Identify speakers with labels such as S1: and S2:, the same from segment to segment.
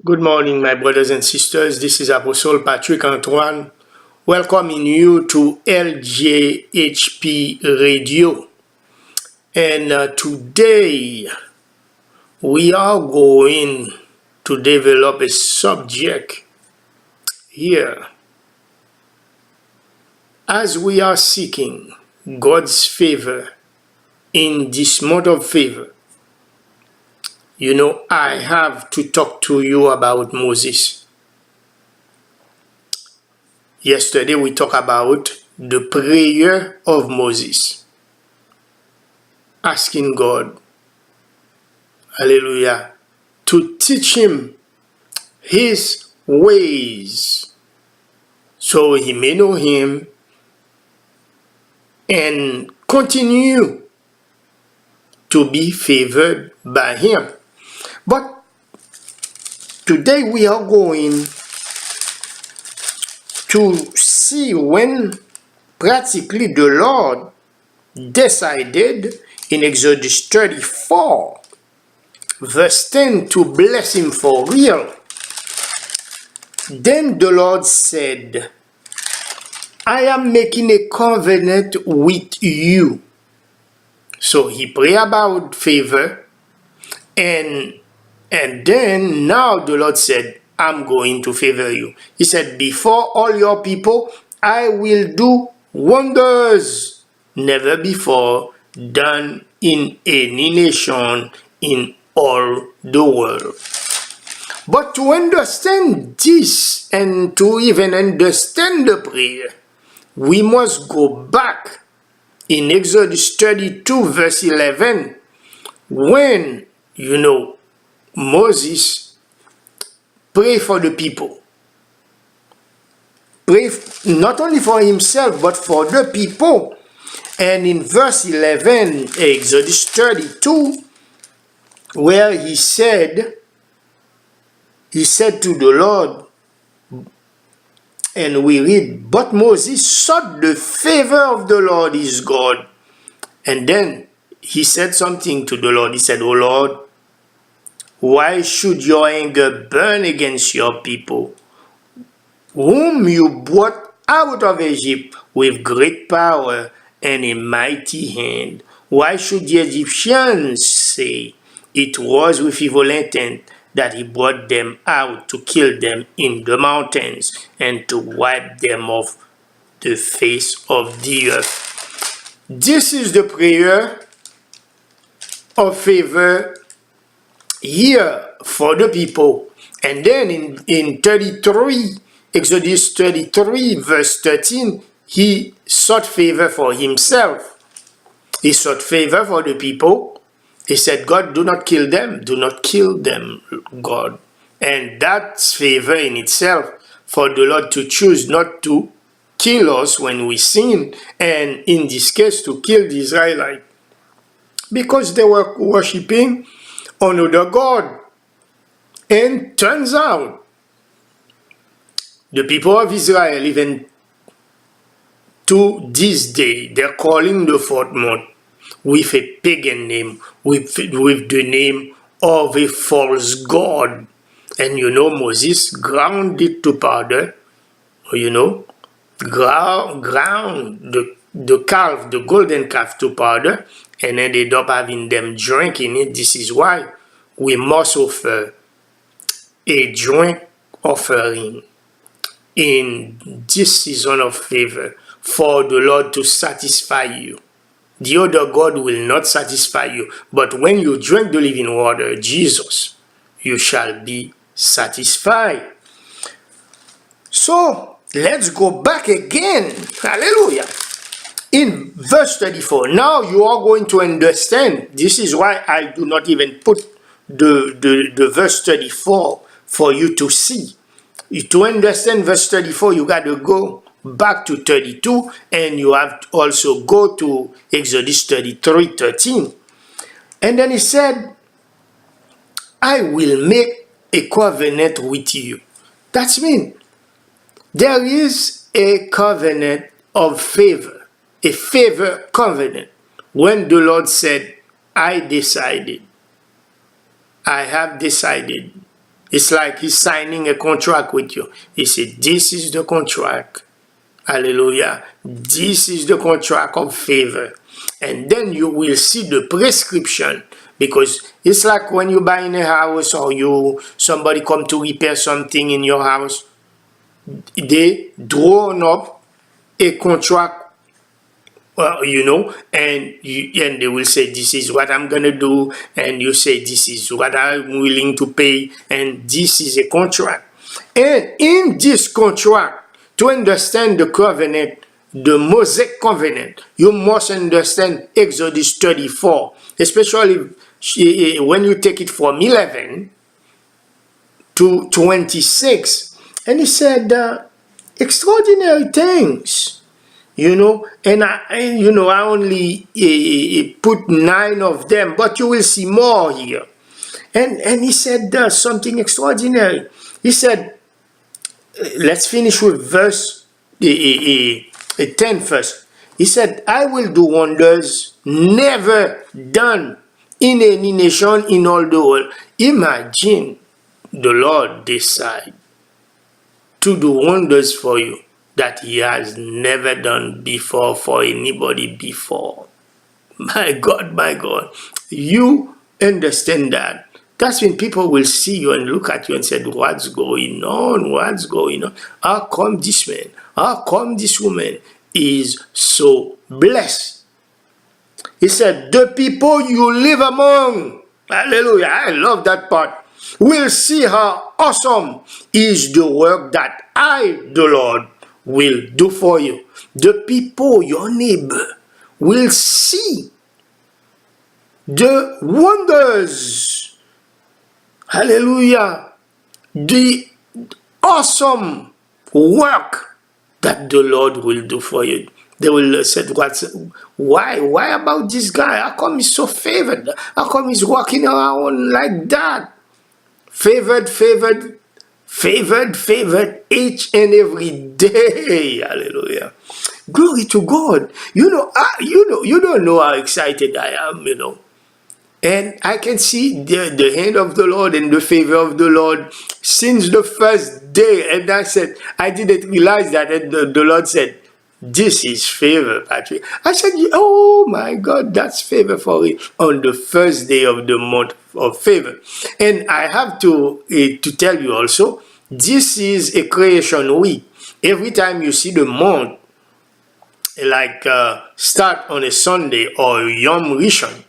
S1: Good morning, my brothers and sisters. This is Apostle Patrick Antoine welcoming you to LJHP Radio. And today we are going to develop a subject here. As we are seeking God's favor in this month of favor, I have to talk to you about Moses. Yesterday we talked about the prayer of Moses, asking God, hallelujah, to teach him his ways so he may know him and continue to be favored by him. But today we are going to see when practically the Lord decided in Exodus 34, verse 10, to bless him for real. Then the Lord said, I am making a covenant with you. So he prayed about favor, and then now the Lord said, I'm going to favor you. He said, before all your people, I will do wonders never before done in any nation in all the world. But to understand this and to even understand the prayer, we must go back in Exodus 32 verse 11 when, Moses prayed for the people. Pray not only for himself but for the people. And in verse 11, Exodus 32, where he said to the Lord, and we read, but Moses sought the favor of the Lord his God. And then he said something to the Lord. He said, O Lord, why should your anger burn against your people, whom you brought out of Egypt with great power and a mighty hand? Why should the Egyptians say it was with evil intent that he brought them out to kill them in the mountains and to wipe them off the face of the earth? This is the prayer of favor here for the people. And then in 33, Exodus 33 verse 13, he sought favor for himself. He sought favor for the people. He said, God, do not kill them. Do not kill them, God. And that's favor in itself, for the Lord to choose not to kill us when we sin, and in this case to kill the Israelites, because they were worshipping another God. And turns out the people of Israel, even to this day, they're calling the fourth month with a pagan name, with the name of a false god. And Moses ground it to powder, ground the calf, the golden calf, to powder, and ended up having them drinking it. This is why we must offer a drink offering in this season of favor for the Lord to satisfy you. The other God will not satisfy you, but when you drink the living water, Jesus, you shall be satisfied. So let's go back again. Hallelujah. In verse 34, now you are going to understand. This is why I do not even put the verse 34 for you to see. To understand verse 34, you got to go back to 32, and you have to also go to Exodus 33:13. And then he said, I will make a covenant with you. That's mean there is a covenant of favor, a favor covenant. When the Lord said, I have decided It's like he's signing a contract with you. He said, this is the contract. Hallelujah. This is the contract of favor. And then you will see the prescription, because it's like when you buy in a house, or somebody come to repair something in your house, they drawn up a contract, and they will say, this is what I'm gonna do, and you say, this is what I'm willing to pay, and this is a contract. And in this contract, to understand the covenant, the Mosaic covenant, you must understand Exodus 34, especially when you take it from 11 to 26. And he said extraordinary things, and I only put 9 of them, but you will see more here. And he said something extraordinary. He said, let's finish with verse 10 first. He said, I will do wonders never done in any nation in all the world. Imagine the Lord decide to do wonders for you that he has never done before for anybody before. My God, my God. You understand that. That's when people will see you and look at you and say, what's going on? What's going on? How come this man, how come this woman is so blessed? He said, the people you live among, hallelujah, I love that part, will see how awesome is the work that I, the Lord, will do for you. The people, your neighbor, will see the wonders, hallelujah, the awesome work that the Lord will do for you. They will say, why about this guy? How come he's so favored? How come he's walking around like that? Favored each and every day. Hallelujah. Glory to God. You don't know how excited I am, And I can see the hand of the Lord and the favor of the Lord since the first day. And I said, I didn't realize that. And the Lord said, this is favor, Patrick. I said, oh my God, that's favor for it on the first day of the month of favor. And I have to tell you also, this is a creation week. Every time you see the month, like start on a Sunday or Yom Rishon,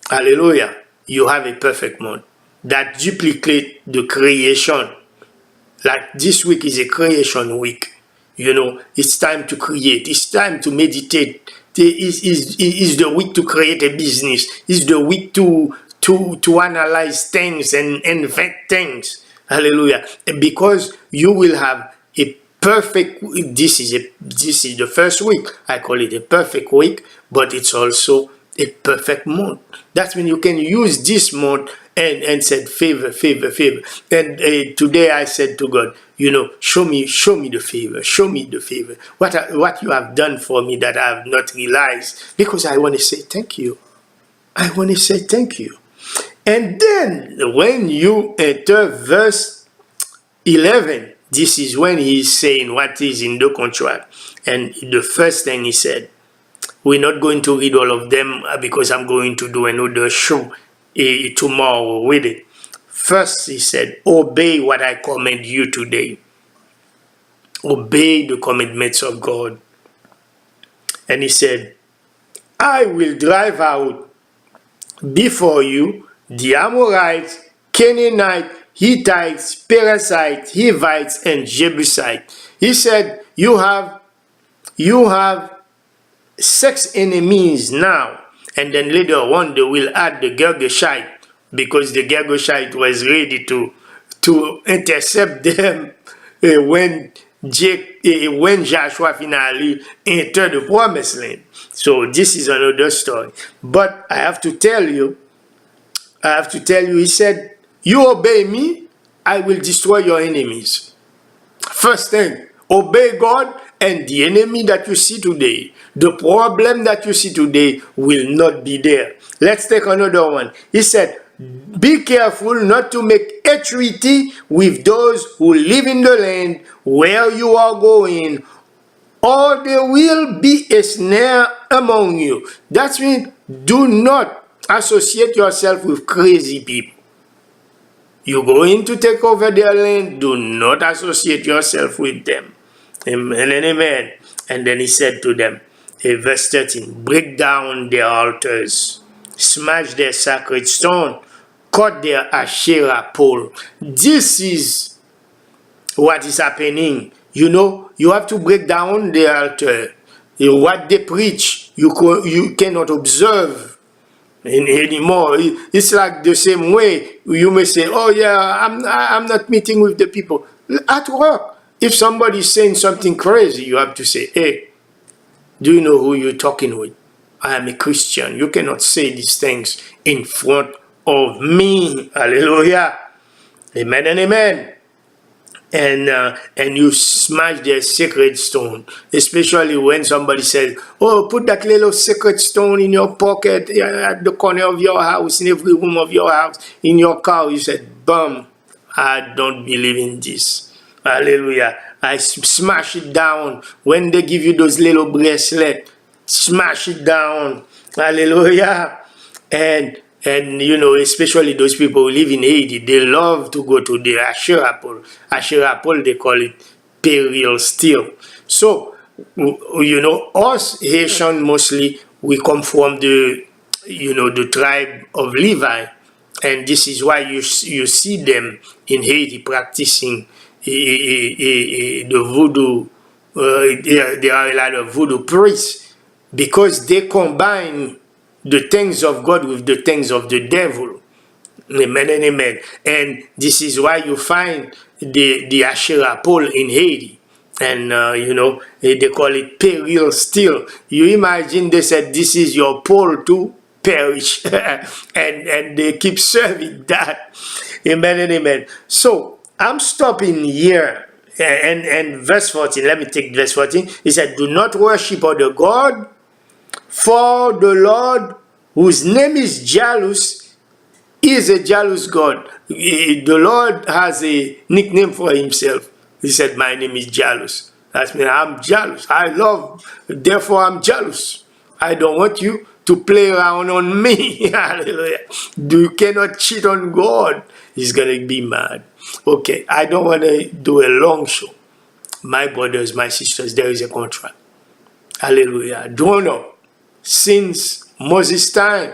S1: hallelujah, you have a perfect month that duplicate the creation. Like this week is a creation week. It's time to create. It's time to meditate. It's the week to create a business. It's the week to analyze things and invent things. Hallelujah. And because you will have a perfect, this is the first week. I call it a perfect week, but it's also a perfect month. That's when you can use this month and said favor. And today I said to God, show me the favor. Show me the favor. What you have done for me that I have not realized, because I want to say thank you. I want to say thank you. And then when you enter verse 11, this is when he's saying what is in the contract. And the first thing he said, we're not going to read all of them because I'm going to do another show tomorrow with it. First, he said, obey what I command you today. Obey the commandments of God. And he said, I will drive out before you the Amorites, Canaanites, Hittites, Perizzites, Hivites, and Jebusites. He said, you have 6 enemies now, and then later on they will add the Girgashite, because the Girgashite was ready to intercept them when Joshua finally entered the promised land. So this is another story. But I have to tell you, he said, you obey me, I will destroy your enemies. First thing, obey God, and the enemy that you see today, the problem that you see today will not be there. Let's take another one. He said, be careful not to make a treaty with those who live in the land where you are going, or there will be a snare among you. That means do not associate yourself with crazy people. You're going to take over their land, do not associate yourself with them. Amen and amen. And then he said to them, verse 13, break down their altars, smash their sacred stone, cut their Asherah pole. This is what is happening. You know, you have to break down the altar. What they preach, you cannot observe anymore. It's like the same way you may say, oh yeah, I'm not meeting with the people. At work, if somebody is saying something crazy, you have to say, hey, do you know who you're talking with? I am a Christian. You cannot say these things in front of me. Hallelujah. Amen and amen. And you smash their sacred stone, especially when somebody says, oh, put that little sacred stone in your pocket, at the corner of your house, in every room of your house, in your car. You said, bum, I don't believe in this. Hallelujah. I smash it down. When they give you those little bracelets, smash it down. Hallelujah. And you know, especially those people who live in Haiti, they love to go to the Asherah pole. Asherah pole, they call it peril steel. So, you know, us Haitians mostly, we come from the tribe of Levi. And this is why you see them in Haiti practicing the voodoo. There are a lot of voodoo priests because they combine the things of God with the things of the devil. Amen and amen. And this is why you find the Asherah pole in Haiti. And, they call it peril steel. You imagine they said, this is your pole to perish. and they keep serving that. Amen and amen. So, I'm stopping here. And verse 14, let me take verse 14. He said, do not worship other God, for the Lord, whose name is jealous, is a jealous God. The Lord has a nickname for himself. He said, my name is jealous. That means I'm jealous. I love, therefore I'm jealous. I don't want you to play around on me. Hallelujah. You cannot cheat on God. He's going to be mad. Okay, I don't want to do a long show. My brothers, my sisters, there is a contract. Hallelujah. Drawn up since Moses' time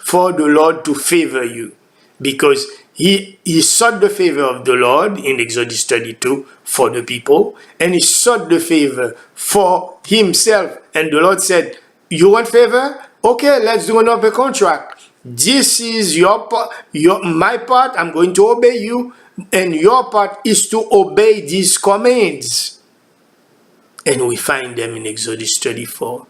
S1: for the Lord to favor you, because he sought the favor of the Lord in Exodus 32 for the people, and he sought the favor for himself. And the Lord said, you want favor? Okay, let's do another contract. This is your part, my part, I'm going to obey you, and your part is to obey these commands. And we find them in Exodus 34.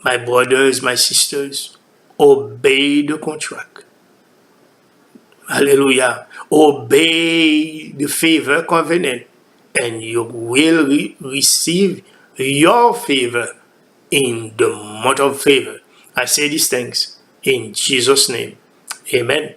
S1: My brothers, my sisters, obey the contract. Hallelujah. Obey the favor covenant, and you will receive your favor in the month of favor. I say these things in Jesus' name. Amen.